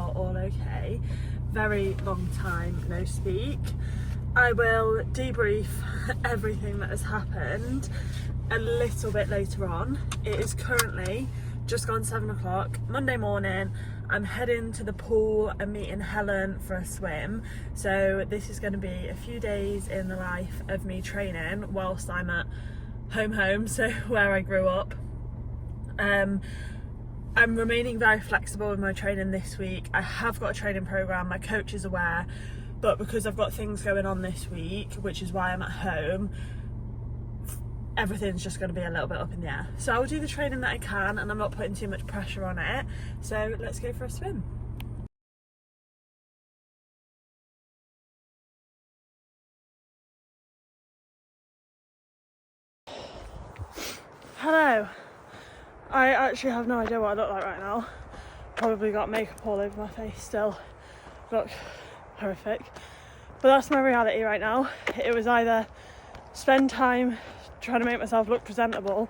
are all okay. Very long time no speak. I will debrief everything that has happened a little bit later on. It is currently just gone 7 o'clock, Monday morning. I'm heading to the pool and meeting Helen for a swim. So this is going to be a few days in the life of me training whilst I'm at home, so where I grew up. I'm remaining very flexible with my training this week. I have got a training programme, my coach is aware, but because I've got things going on this week, which is why I'm at home, everything's just going to be a little bit up in the air. So I'll do the training that I can, and I'm not putting too much pressure on it. So let's go for a swim. Hello. I actually have no idea what I look like right now. Probably got makeup all over my face still. Look horrific. But that's my reality right now. It was either spend time trying to make myself look presentable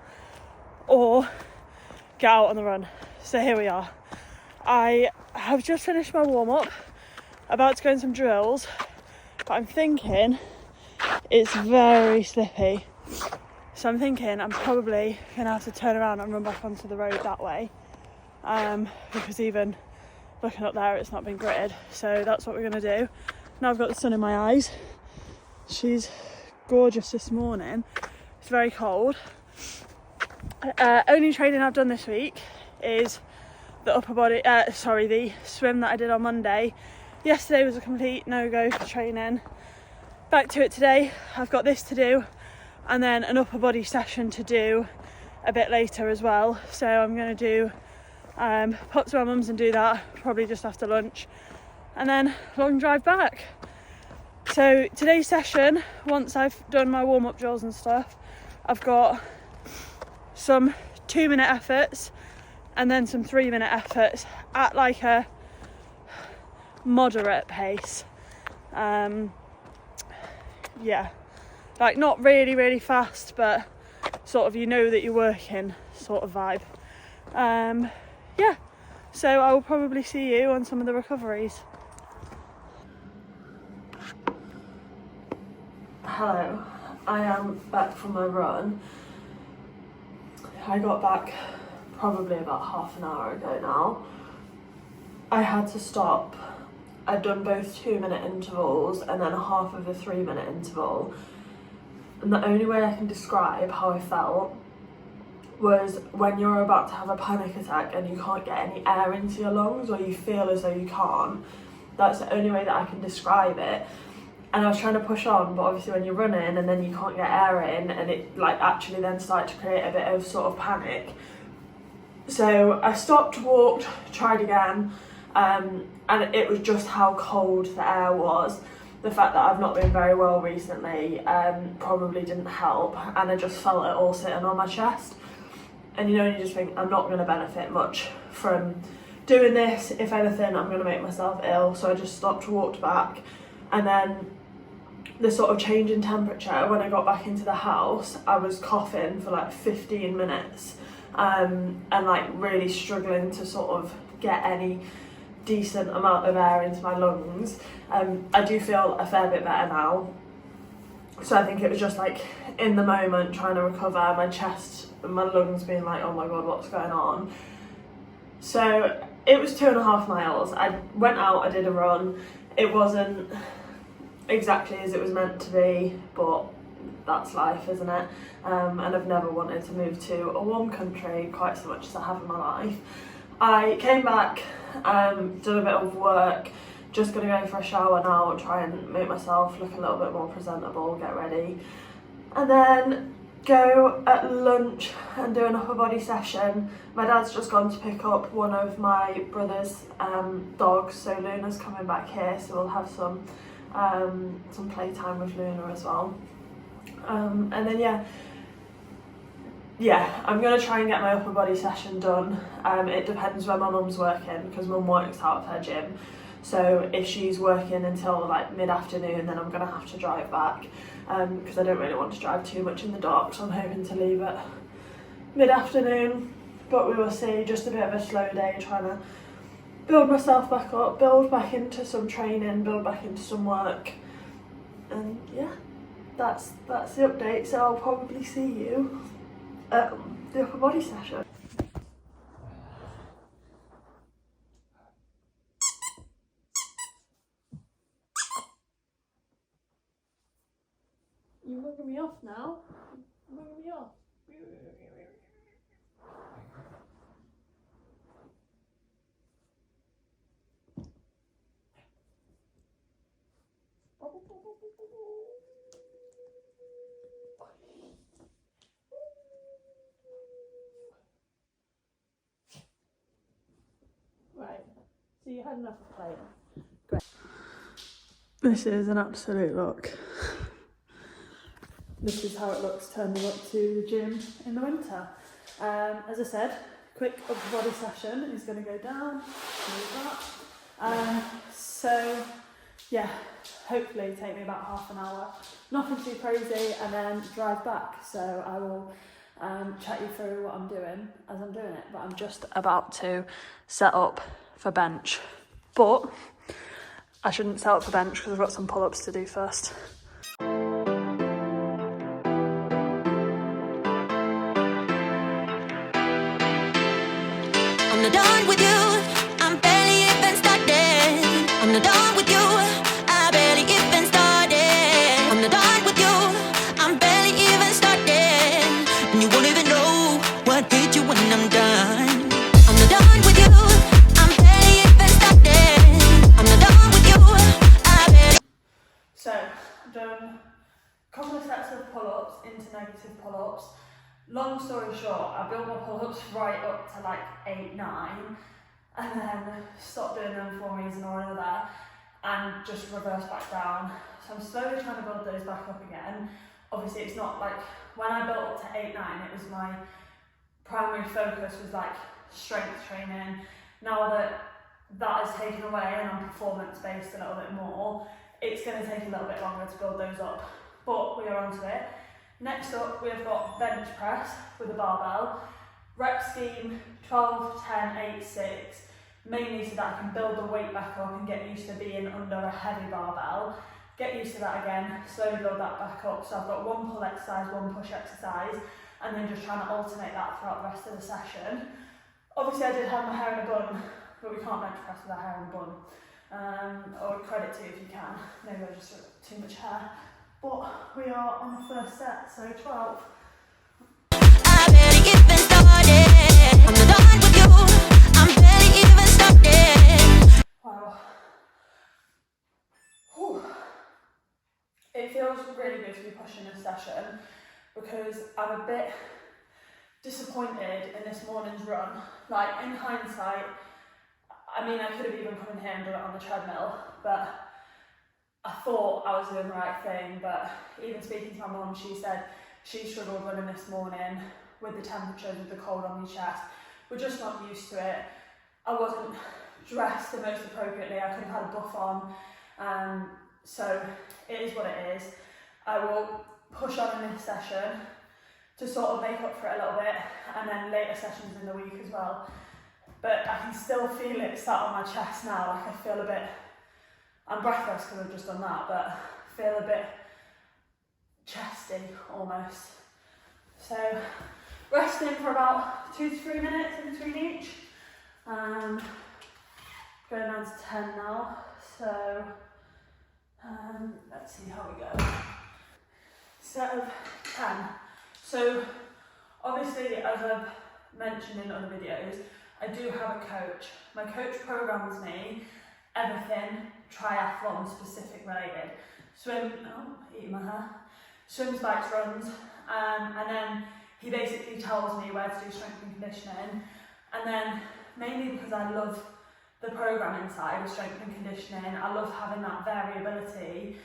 or get out on the run. So here we are. I have just finished my warm-up, about to go in some drills, but I'm thinking it's very slippy. So I'm thinking I'm probably going to have to turn around and run back onto the road that way, because even looking up there it's not been gritted. So that's what we're going to do. Now I've got the sun in my eyes. She's gorgeous this morning. It's very cold. Only training I've done this week is the the swim that I did on Monday. Yesterday was a complete no-go for training. Back to it today. I've got this to do, and then an upper body session to do a bit later as well. So I'm going to do pop to my mum's and do that probably just after lunch, and then long drive back. So today's session, once I've done my warm-up drills and stuff, I've got some 2-minute efforts and then some 3-minute efforts at like a moderate pace. Yeah, like not really fast, but sort of, you know that you're working sort of vibe. Yeah, so I will probably see you on some of the recoveries. Hello, I am back from my run. I got back probably about half an hour ago now. I had to stop. I'd done both 2-minute intervals and then half of a 3-minute interval. And the only way I can describe how I felt was when you're about to have a panic attack and you can't get any air into your lungs, or you feel as though you can't. That's the only way that I can describe it. And I was trying to push on, but obviously when you're running and then you can't get air in, and it like actually then started to create a bit of sort of panic. So I stopped, walked, tried again, and it was just how cold the air was. The fact that I've not been very well recently probably didn't help, and I just felt it all sitting on my chest. And you just think, I'm not going to benefit much from doing this. If anything, I'm going to make myself ill. So I just stopped, walked back, and then the sort of change in temperature, when I got back into the house, I was coughing for like 15 minutes and like really struggling to sort of get any decent amount of air into my lungs. I do feel a fair bit better now. So I think it was just like in the moment trying to recover, my chest and my lungs being like, oh my God, what's going on? So it was 2.5 miles. I went out, I did a run. It wasn't exactly as it was meant to be, but that's life, isn't it? And I've never wanted to move to a warm country quite so much as I have in my life. I came back, did a bit of work, just gonna go for a shower now, try and make myself look a little bit more presentable, get ready, and then go at lunch and do an upper body session. My dad's just gone to pick up one of my brother's dogs, so Luna's coming back here, so we'll have some playtime with Luna as well. And then yeah, I'm going to try and get my upper body session done. It depends where my mum's working, because mum works out of her gym. So if she's working until like mid-afternoon, then I'm going to have to drive back, because I don't really want to drive too much in the dark, so I'm hoping to leave at mid-afternoon. But we will see, just a bit of a slow day, trying to build myself back up, build back into some training, build back into some work. And yeah, that's the update. So I'll probably see you at the upper body session. You're mugging me off now. You're mugging me off. Right, so you had enough of playing. Great. This is an absolute look. This is how it looks turning up to the gym in the winter. As I said, quick upper body session is going to go down, move that. So yeah, hopefully take me about half an hour, nothing too crazy, and then drive back. So I will chat you through what I'm doing as I'm doing it, but I'm just about to set up for bench. But I shouldn't set up for bench because I've got some pull-ups to do first. I'm not done with you, I'm barely even started. I'm not done with you, I barely even started. I'm not done with you, I'm barely even started. And you won't even know what hit you when I'm done. I'm not done with you, I'm barely even started. I'm not done with you, I barely. So I've done a couple of sets of pull-ups into negative pull-ups. Long story short, I built my pull-ups right up to like 8, 9, and then stopped doing them for one reason or another, and just reversed back down. So I'm slowly trying to build those back up again. Obviously it's not like, when I built up to 8, 9, it was my primary focus was like strength training. Now that that is taken away and I'm performance based a little bit more, it's going to take a little bit longer to build those up, but we are onto it. Next up, we've got bench press with a barbell. Rep scheme 12, 10, 8, 6, mainly so that I can build the weight back up and get used to being under a heavy barbell. Get used to that again, slowly build that back up. So I've got one pull exercise, one push exercise, and then just trying to alternate that throughout the rest of the session. Obviously I did have my hair in a bun, but we can't bench press with our hair in a bun. Or credit to you if you can, maybe I just got too much hair. But we are on the first set, so 12. I barely even started. I'm not done with you, I'm barely even started. Wow. Whew. It feels really good to be pushing this session because I'm a bit disappointed in this morning's run. Like, in hindsight, I mean, I could have even come in here and done it on the treadmill, but I thought I was doing the right thing. But even speaking to my mum, she said she struggled running this morning with the temperatures, with the cold on my chest. We're just not used to it. I wasn't dressed the most appropriately. I could have had a buff on. So it is what it is. I will push on in this session to sort of make up for it a little bit, and then later sessions in the week as well. But I can still feel it sat on my chest now. Like, I feel a bit, I'm breathless because I've just done that, but I feel a bit chesty almost. So resting for about 2 to 3 minutes in between each. Going down to 10 now. So let's see how we go. Set of 10. So obviously, as I've mentioned in other videos, I do have a coach. My coach programs me everything triathlon specific related. Swim, eating my hair. Swims, bikes, runs, and then he basically tells me where to do strength and conditioning. And then mainly because I love the programming side of strength and conditioning, I love having that variability,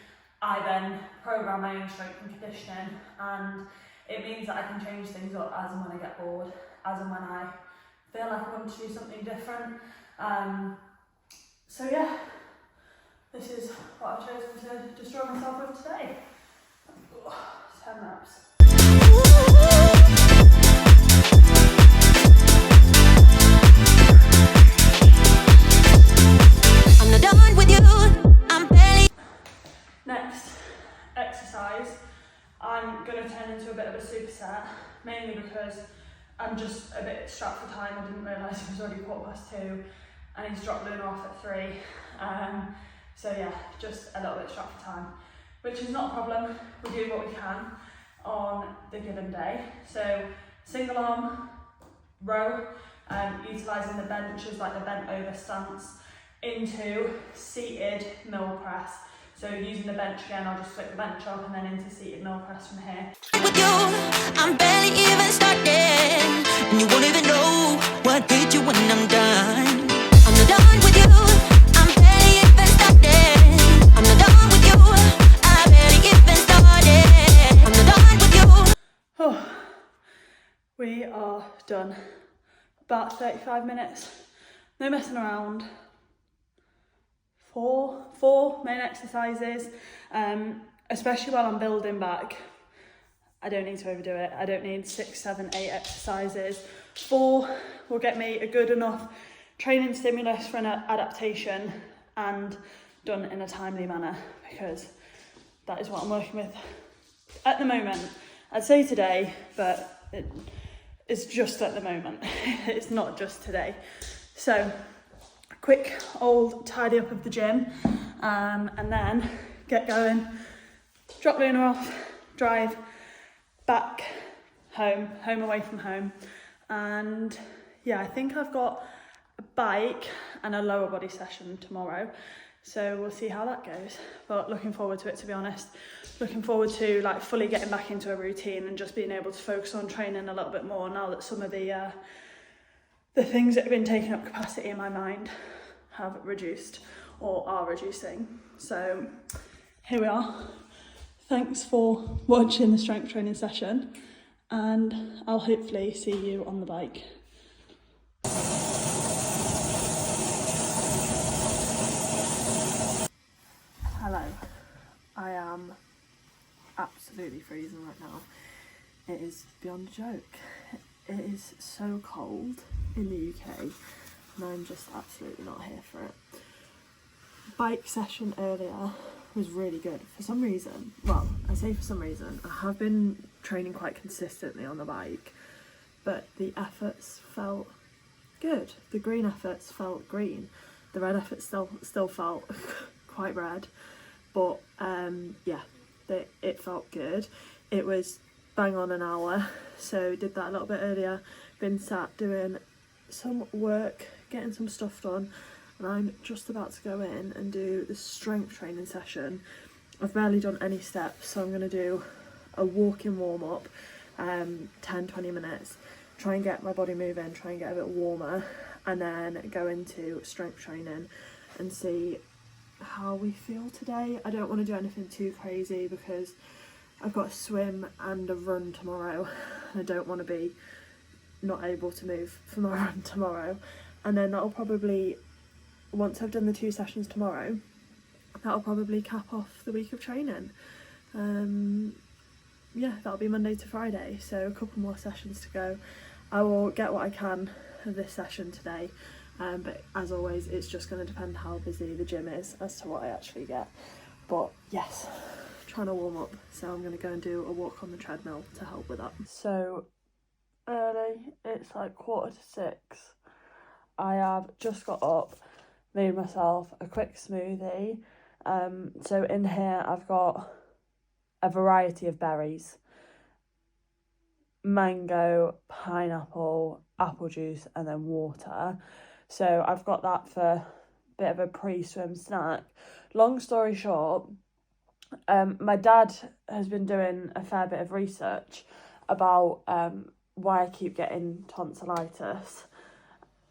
I then program my own strength and conditioning, and it means that I can change things up as and when I get bored, as and when I feel like I want to do something different. So yeah, this is what I've chosen to destroy myself with today. 10 reps. mainly because I'm just a bit strapped for time. I didn't realise it was already 2:15 and he's dropped Luna off at 3. So yeah, just a little bit strapped for time, which is not a problem. We do what we can on the given day. So single arm row, utilising the benches like the bent over stance into seated mill press. So using the bench again, I'll just flip the bench up and then into seated mill press from here. With you, I'm barely even started, and you won't even know what hit you when I'm done. I'm not done with you, I'm barely even started. I'm not done with you, I barely even started. I'm not done with you. Oh, we are done. About 35 minutes, no messing around. Four main exercises, especially while I'm building back. I don't need to overdo it. I don't need 6, 7, 8 exercises. 4 will get me a good enough training stimulus for an adaptation and done in a timely manner, because that is what I'm working with at the moment. I'd say today, but it's just at the moment. It's not just today. So quick old tidy up of the gym, and then get going, drop Luna off, drive back home away from home. And yeah, I think I've got a bike and a lower body session tomorrow, so we'll see how that goes. But looking forward to it, to be honest. Looking forward to like fully getting back into a routine and just being able to focus on training a little bit more now that some of the things that have been taking up capacity in my mind have reduced or are reducing. So here we are. Thanks for watching the strength training session, and I'll hopefully see you on the bike. Hello, I am absolutely freezing right now. It is beyond a joke. It is so cold in the UK and I'm just absolutely not here for it. Bike session earlier was really good. For some reason, well, I say for some reason, I have been training quite consistently on the bike, but the efforts felt good. The green efforts felt green. The red efforts still felt quite red, but yeah, it felt good. It was bang on an hour, so did that a little bit earlier. Been sat doing some work, getting some stuff done, and I'm just about to go in and do the strength training session. I've barely done any steps, so I'm going to do a walking warm-up, 10-20 minutes, try and get my body moving, try and get a bit warmer, and then go into strength training and see how we feel today. I don't want to do anything too crazy because I've got a swim and a run tomorrow. I don't want to be not able to move for my run tomorrow. And then that'll probably, once I've done the 2 sessions tomorrow, that'll probably cap off the week of training. Yeah, that'll be Monday to Friday, so a couple more sessions to go. I will get what I can of this session today, but as always, it's just going to depend how busy the gym is as to what I actually get. But yes, trying to warm up, so I'm going to go and do a walk on the treadmill to help with that. So early, it's like 5:45. I have just got up, made myself a quick smoothie. So in here I've got a variety of berries: mango, pineapple, apple juice, and then water. So I've got that for a bit of a pre-swim snack. Long story short, my dad has been doing a fair bit of research about why I keep getting tonsillitis,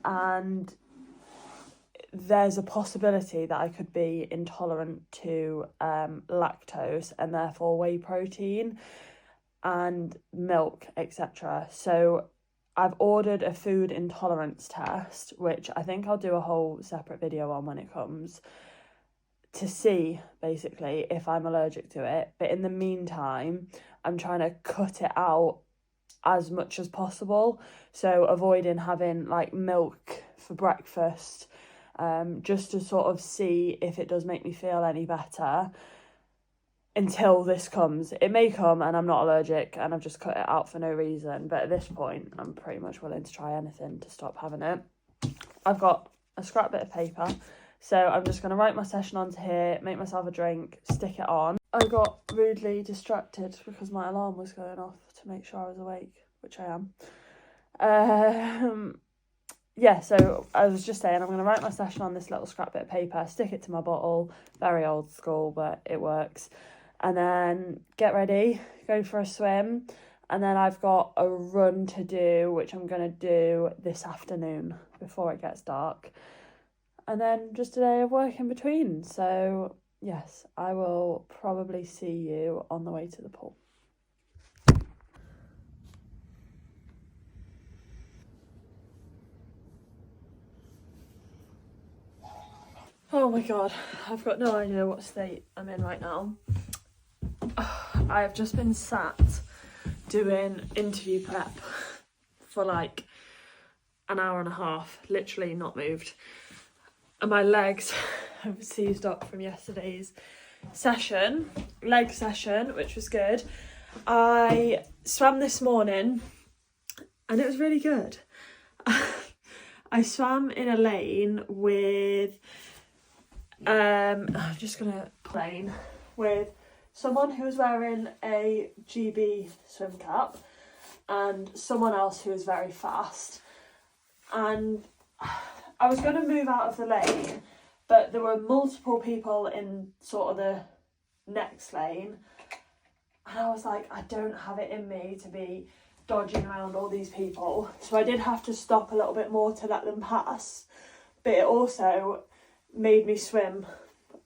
and there's a possibility that I could be intolerant to lactose and therefore whey protein and milk, etc. So I've ordered a food intolerance test, which I think I'll do a whole separate video on when it comes, to see basically if I'm allergic to it. But in the meantime, I'm trying to cut it out as much as possible, so avoiding having like milk for breakfast, just to sort of see if it does make me feel any better. until this comes. It may come and I'm not allergic and I've just cut it out for no reason, but at this point I'm pretty much willing to try anything to stop having it. I've got a scrap bit of paper, so I'm just going to write my session onto here, make myself a drink, stick it on. I got rudely distracted because my alarm was going off to make sure I was awake, which I am. Yeah, so I was just saying I'm going to write my session on this little scrap bit of paper, stick it to my bottle, very old school, but it works. And then get ready, go for a swim. And then I've got a run to do, which I'm going to do this afternoon before it gets dark. And then just a day of work in between. So yes, I will probably see you on the way to the pool. Oh my god, I've got no idea what state I'm in right now. I have just been sat doing interview prep for like an hour and a half, literally not moved. And my legs have seized up from yesterday's session, leg session, which was good. I swam this morning and it was really good. I swam in a lane with I'm just gonna plane with someone who was wearing a GB swim cap and someone else who was very fast, and I was going to move out of the lane, but there were multiple people in sort of the next lane, and I was like, I don't have it in me to be dodging around all these people, so I did have to stop a little bit more to let them pass, but it also made me swim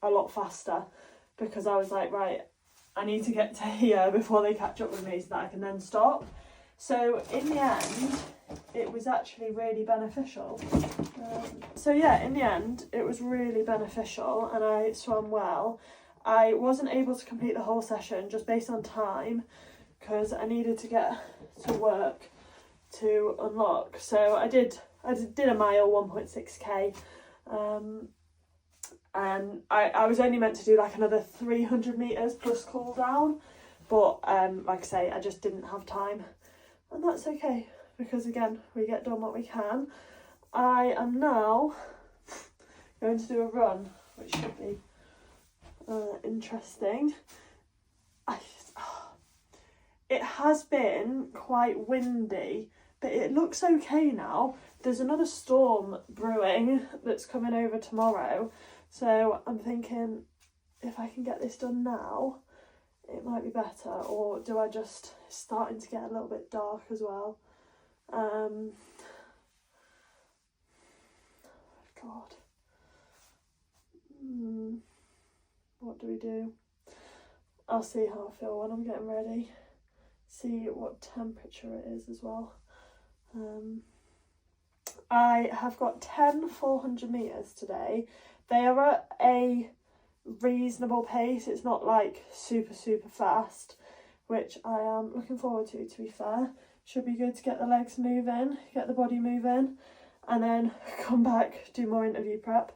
a lot faster because I was like, right, I need to get to here before they catch up with me so that I can then stop. So in the end, it was actually really beneficial. So yeah, in the end, it was really beneficial and I swam well. I wasn't able to complete the whole session just based on time because I needed to get to work to unlock. So I did a mile, 1.6k. And I was only meant to do like another 300 metres plus cool down, but like I say, I just didn't have time, and that's okay because again, we get done what we can. I am now going to do a run, which should be interesting. It has been quite windy, but it looks okay now. There's another storm brewing that's coming over tomorrow. So I'm thinking if I can get this done now, it might be better, or do I just, it's starting to get a little bit dark as well. God. What do we do? I'll see how I feel when I'm getting ready. See what temperature it is as well. I have got 10 400 metres today. They are at a reasonable pace. It's not like super fast, which I am looking forward to be fair. Should be good to get the legs moving, get the body moving, and then come back, do more interview prep,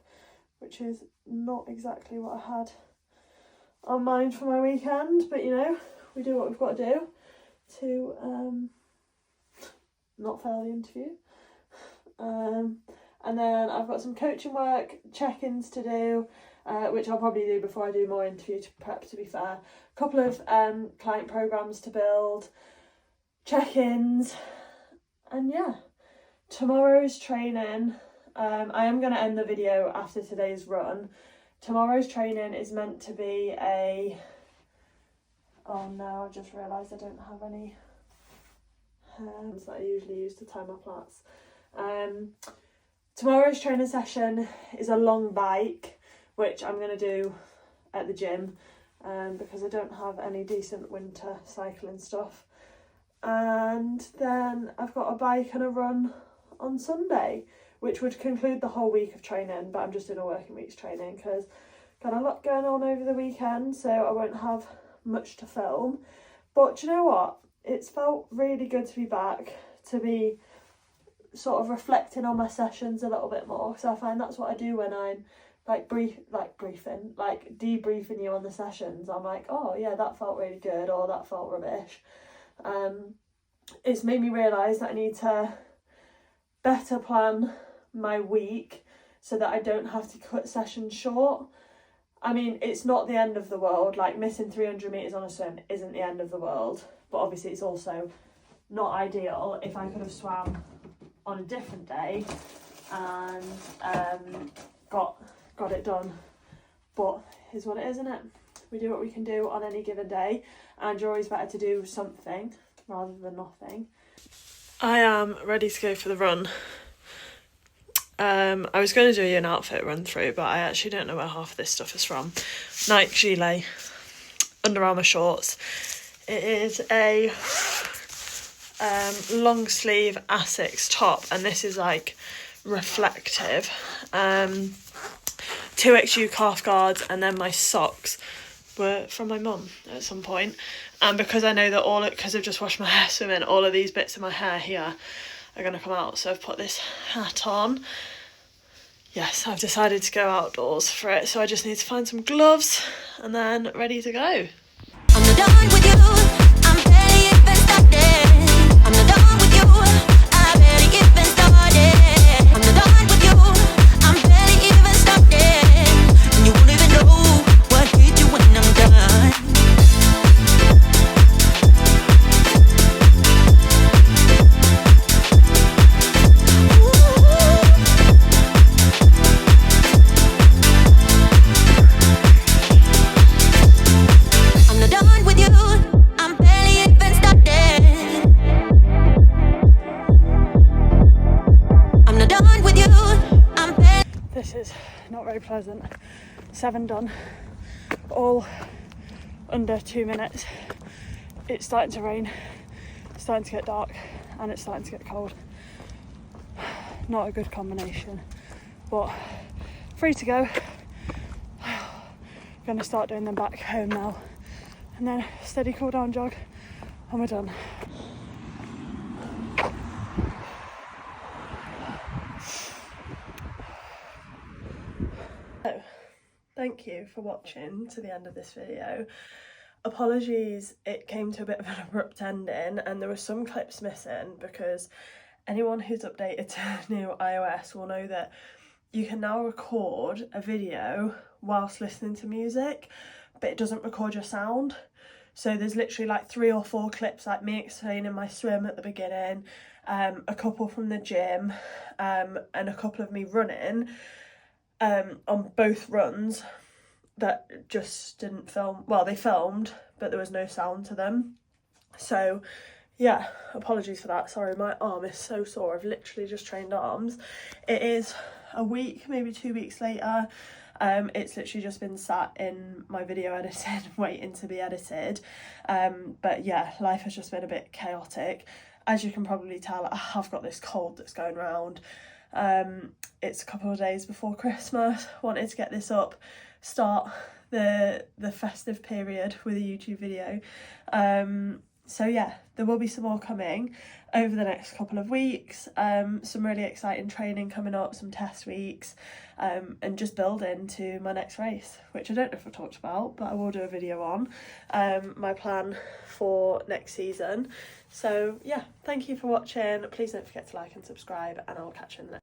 which is not exactly what I had on mind for my weekend, but you know, we do what we've got to do to not fail the interview. And then I've got some coaching work, check-ins to do, which I'll probably do before I do more interview prep, to be fair. A couple of client programs to build, check-ins, and yeah. Tomorrow's training, I am going to end the video after today's run. Tomorrow's training is meant to be a... Oh no, I just realised I don't have any hands that I usually use to tie my plaits. Tomorrow's training session is a long bike, which I'm going to do at the gym because I don't have any decent winter cycling stuff. And then I've got a bike and a run on Sunday, which would conclude the whole week of training, but I'm just doing a working week's training because got a lot going on over the weekend, so I won't have much to film. But do you know what? It's felt really good to be back, to be sort of reflecting on my sessions a little bit more, because I find that's what I do when I'm debriefing you on the sessions. I'm like, oh yeah, that felt really good, or that felt rubbish. It's made me realise that I need to better plan my week so that I don't have to cut sessions short. I mean, it's not the end of the world. Like, missing 300 metres on a swim isn't the end of the world, but obviously it's also not ideal. If I could have swam on a different day and got it done, but here's what it is, isn't it? We do what we can do on any given day, and you're always better to do something rather than nothing. I am ready to go for the run. I was going to do you an outfit run through, but I actually don't know where half of this stuff is from. Nike gilet, Under Armour shorts. It is a long sleeve Asics top, and this is like reflective. 2XU calf guards, and then my socks were from my mum at some point. And because I know that because I've just washed my hair swimming, all of these bits of my hair here are going to come out, so I've put this hat on. Yes, I've decided to go outdoors for it, so I just need to find some gloves and then ready to go. I'm not done with you. I'm barely even started. I'm not done with you. I barely even started. I'm not done with you. I'm barely even started. And you won't even know what hit you when I'm done. This is not very pleasant. 7 done, all under 2 minutes. It's starting to rain, it's starting to get dark, and it's starting to get cold. Not a good combination, but free to go. Gonna start doing them back home now, and then steady cool down jog, and we're done. So, thank you for watching to the end of this video. Apologies, it came to a bit of an abrupt ending and there were some clips missing, because anyone who's updated to new iOS will know that you can now record a video whilst listening to music, but it doesn't record your sound. So there's literally like 3 or 4 clips, like me explaining my swim at the beginning, a couple from the gym, and a couple of me running on both runs that just didn't film. Well, they filmed, but there was no sound to them. So yeah, apologies for that. Sorry, my arm is so sore. I've literally just trained arms. It is a week, maybe 2 weeks later. It's literally just been sat in my video editing, waiting to be edited. But yeah, life has just been a bit chaotic. As you can probably tell, I have got this cold that's going around. It's a couple of days before Christmas. Wanted to get this up, start the festive period with a YouTube video. So yeah, there will be some more coming over the next couple of weeks. Some really exciting training coming up, some test weeks, and just building to my next race, which I don't know if I've talked about, but I will do a video on my plan for next season. So yeah, thank you for watching. Please don't forget to like and subscribe, and I'll catch you in the next